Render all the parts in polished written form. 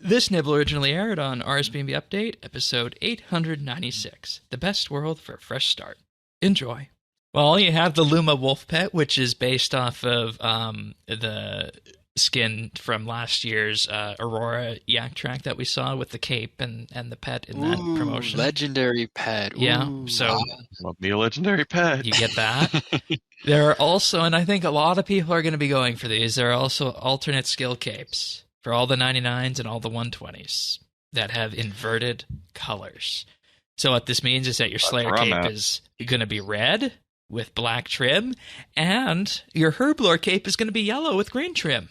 This nibble originally aired on RSBANDB Update, episode 896, The Best World for a Fresh Start. Enjoy. Well, you have the Luma Wolf Pet, which is based off of the skin from last year's Aurora Yak track that we saw with the cape and the pet in that promotion. Legendary pet. Yeah, Ooh. so Love me a legendary pet. you get that. There are also, and I think a lot of people are going to be going for these, there are also alternate skill capes for all the 99s and all the 120s that have inverted colors. So what this means is that your Slayer cape is going to be red with black trim, and your Herblore cape is going to be yellow with green trim.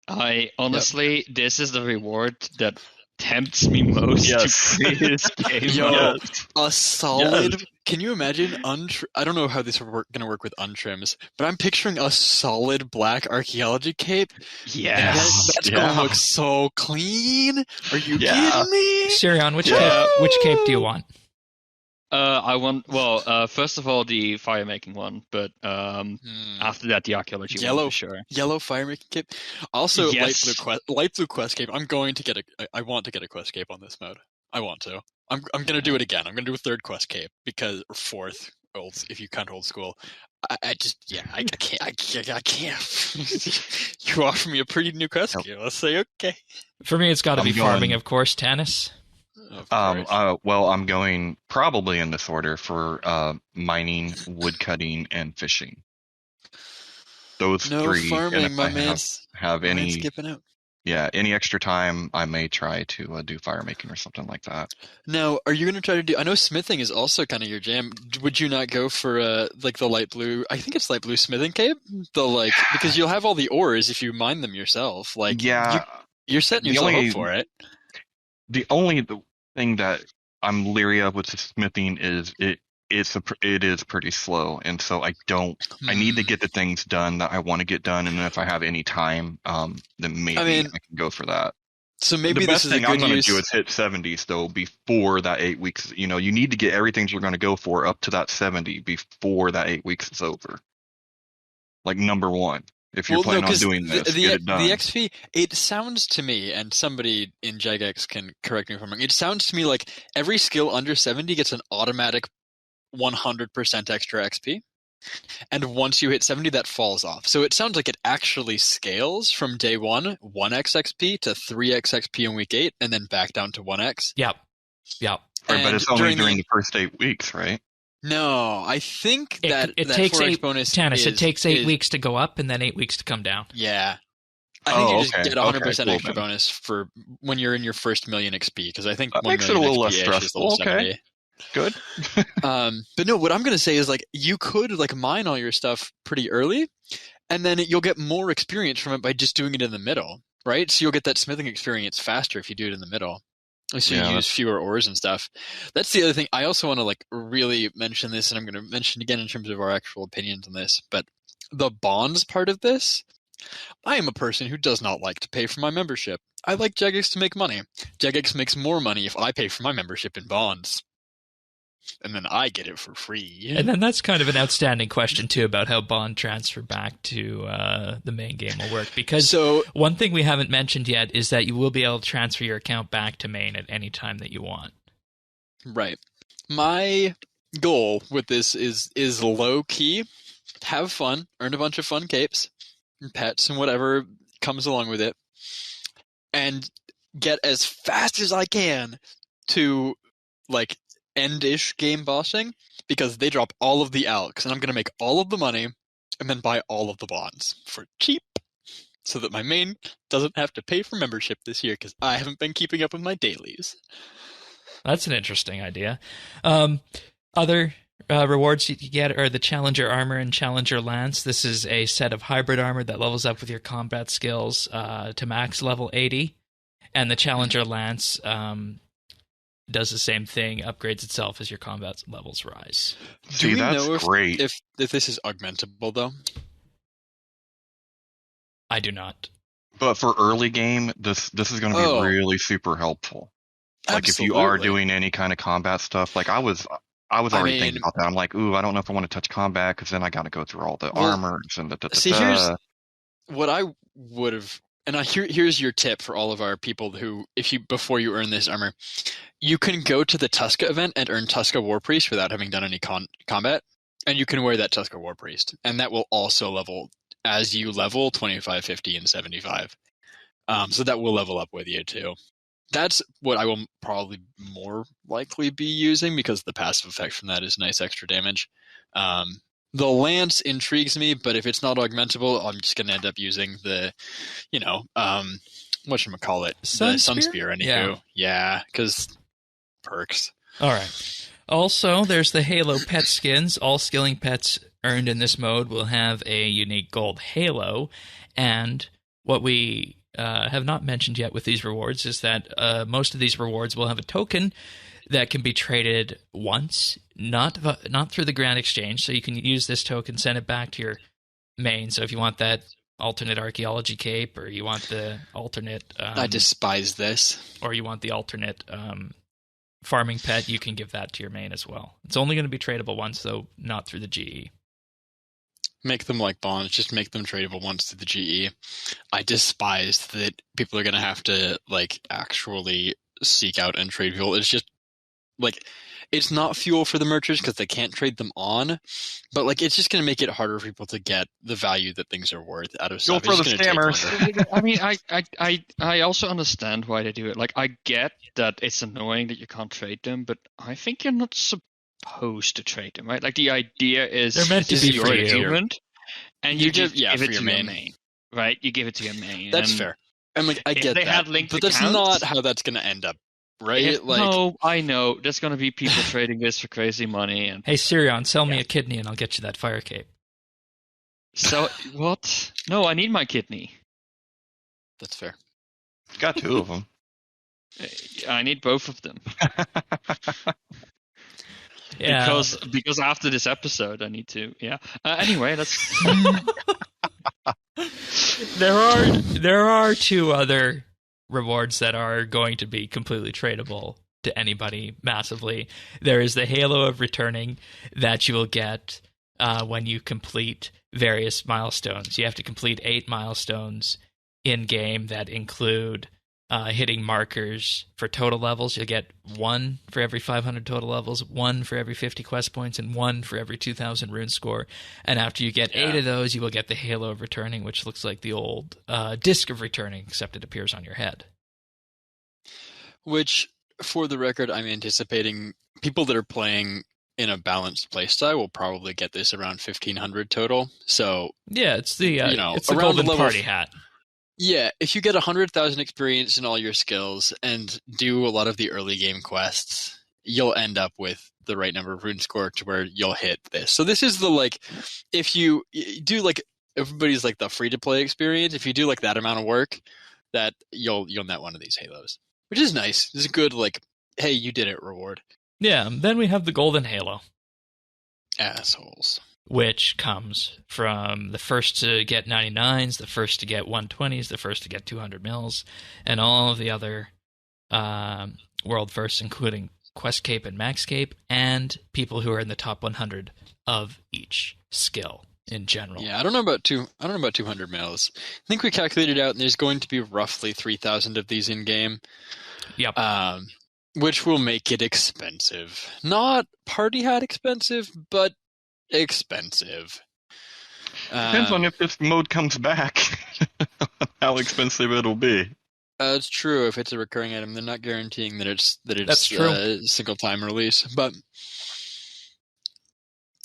I honestly, this is the reward that tempts me most to play this game. Yo, a solid. Can you imagine? I don't know how this is going to work with untrims, but I'm picturing a solid black archaeology cape. Yes, that's going to look so clean. Are you kidding me? Sirion, which cape do you want? I want, first of all, the fire-making one, but after that, the archaeology one, for sure. Yellow fire-making cape. Also, light blue quest cape. I want to get a quest cape on this mode. I want to. I'm going to do it again. I'm going to do a third quest cape, or fourth, if you count old school. I can't. You offer me a pretty new quest cape. Let's say okay. For me, it's got to be farming, of course, Tannis. Well, I'm going probably in this order for mining, woodcutting, and fishing. Those three. Farming, and if I have any skipping out. Yeah, any extra time, I may try to do fire making or something like that. Now, are you going to try to do? I know smithing is also kind of your jam. Would you not go for the light blue? I think it's light blue smithing cape. Because you'll have all the ores if you mine them yourself. You're setting yourself up for it. The only thing that I'm leery of with the smithing is it is pretty slow, and so I need to get the things done that I want to get done, and then if I have any time, then maybe I can go for that. So maybe the best this is thing I'm going to do is hit 70s though before that 8 weeks. You need to get everything you're going to go for up to that 70 before that 8 weeks is over. Like number one. If you're planning on doing this, get it done. The XP, it sounds to me, and somebody in Jagex can correct me if I'm wrong, it sounds to me like every skill under 70 gets an automatic 100% extra XP. And once you hit 70, that falls off. So it sounds like it actually scales from day one, 1x XP to 3x XP in week 8, and then back down to 1x. Yep. Right, but it's only during the first 8 weeks, right? No, I think that it that takes 4x bonus Tannis, it takes 8 weeks to go up and then 8 weeks to come down. Yeah. I think you just get 100% cool, extra bonus for when you're in your first million XP, because I think that 1 makes it a million little XP less stressful. Okay. Good. But no, what I'm going to say is you could mine all your stuff pretty early, and then you'll get more experience from it by just doing it in the middle, right? So you'll get that smithing experience faster if you do it in the middle. So you use fewer ores and stuff. That's the other thing. I also want to really mention this, and I'm going to mention again in terms of our actual opinions on this, but the bonds part of this, I am a person who does not like to pay for my membership. I like Jagex to make money. Jagex makes more money if I pay for my membership in bonds. And then I get it for free. And then that's kind of an outstanding question, too, about how bond transfer back to the main game will work. Because one thing we haven't mentioned yet is that you will be able to transfer your account back to main at any time that you want. Right. My goal with this is low-key, have fun, earn a bunch of fun capes, and pets, and whatever comes along with it, and get as fast as I can to, end-ish game bossing, because they drop all of the alks, and I'm going to make all of the money and then buy all of the bonds for cheap so that my main doesn't have to pay for membership this year, because I haven't been keeping up with my dailies. That's an interesting idea. Other rewards you get are the Challenger Armor and Challenger Lance. This is a set of hybrid armor that levels up with your combat skills to max level 80, and the Challenger Lance does the same thing, upgrades itself as your combat levels rise. Do we know if this is augmentable, though? I do not. But for early game, this is going to be really super helpful. If you are doing any kind of combat stuff, I was already thinking about that. I'm like, ooh, I don't know if I want to touch combat, because then I got to go through all the armors and See, here's what I would have And here's your tip for all of our people who, before you earn this armor, you can go to the Tuska event and earn Tuska War Priest without having done any combat, and you can wear that Tuska War Priest, and that will also level as you level 25, 50, and 75. So that will level up with you too. That's what I will probably more likely be using because the passive effect from that is nice extra damage. The lance intrigues me, but if it's not augmentable, I'm just going to end up using the, whatchamacallit, the Sun Spear, anywho. Yeah, because perks. All right. Also, there's the Halo pet skins. All skilling pets earned in this mode will have a unique gold halo, and what we have not mentioned yet with these rewards is that most of these rewards will have a token that can be traded once, not through the Grand Exchange. So you can use this token, send it back to your main. So if you want that alternate archaeology cape, or you want the alternate... I despise this. Or you want the alternate farming pet, you can give that to your main as well. It's only going to be tradable once, though, not through the GE. Make them like bonds, just make them tradable once to the GE. I despise that people are going to have to actually seek out and trade fuel. It's just it's not fuel for the merchants because they can't trade them on, but it's just going to make it harder for people to get the value that things are worth out of stuff. Go for the scammers. I mean, I also understand why they do it. I get that it's annoying that you can't trade them, but I think you're not supposed to trade them, right? The idea is they're meant to be your for you. Achievement, and you just give it to your main, right? You give it to your main. That's fair. I'm I get that, but that's not how that's going to end up. Right? No, I know. There's going to be people trading this for crazy money. And hey, Sirion, sell me a kidney and I'll get you that fire cape. So, what? No, I need my kidney. That's fair. Got two of them. I need both of them. Yeah. Because after this episode, I need to. Yeah. Anyway, let's. There are two other rewards that are going to be completely tradable to anybody massively. There is the Halo of Returning that you will get when you complete various milestones. You have to complete 8 milestones in-game that include hitting markers for total levels. You'll get 1 for every 500 total levels, 1 for every 50 quest points, and 1 for every 2,000 rune score. And after you get 8 of those, you will get the Halo of Returning, which looks like the old Disc of Returning, except it appears on your head. Which, for the record, I'm anticipating people that are playing in a balanced playstyle will probably get this around 1,500 total. So yeah, it's the it's the around golden party hat. Yeah, if you get 100,000 experience in all your skills and do a lot of the early game quests, you'll end up with the right number of rune score to where you'll hit this. So this is the if you do everybody's the free to play experience, if you do that amount of work, that you'll net one of these halos, which is nice. It's a good hey, you did it reward. Yeah, then we have the golden halo. Assholes. Which comes from the first to get 99s, the first to get 120s, the first to get 200 mils, and all of the other world firsts, including Quest Cape and Max Cape, and people who are in the top 100 of each skill in general. Yeah, I don't know about 200 mils. I think we calculated out, and there's going to be roughly 3,000 of these in game. Yep. Which will make it expensive. Not party hat expensive, but expensive. Depends on if this mode comes back, how expensive it'll be. It's true. If it's a recurring item, they're not guaranteeing that it's That's true. A single time release. But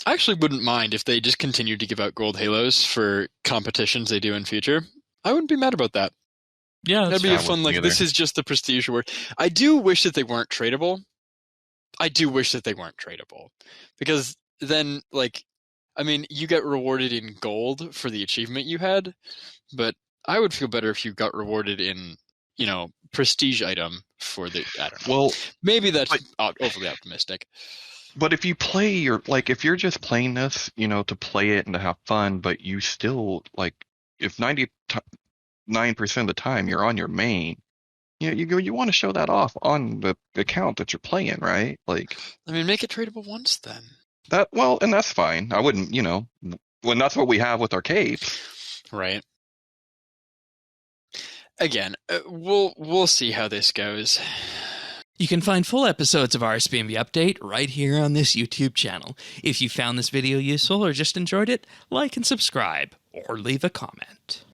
I actually wouldn't mind if they just continued to give out gold halos for competitions they do in future. I wouldn't be mad about that. Yeah, that'd be a fun. This is just the prestige award. I do wish that they weren't tradable. Because then, you get rewarded in gold for the achievement you had, but I would feel better if you got rewarded in, prestige item for the, I don't know. Well, maybe that's overly optimistic. But if you play if you're just playing this, to play it and to have fun, but you still, if 99% of the time you're on your main, you want to show that off on the account that you're playing, right? Make it tradable once then. And that's fine. I wouldn't, when that's what we have with our capes. Right. again, we'll see how this goes. You can find full episodes of RSBANDB Update right here on this YouTube channel. If you found this video useful or just enjoyed it, like and subscribe, or leave a comment.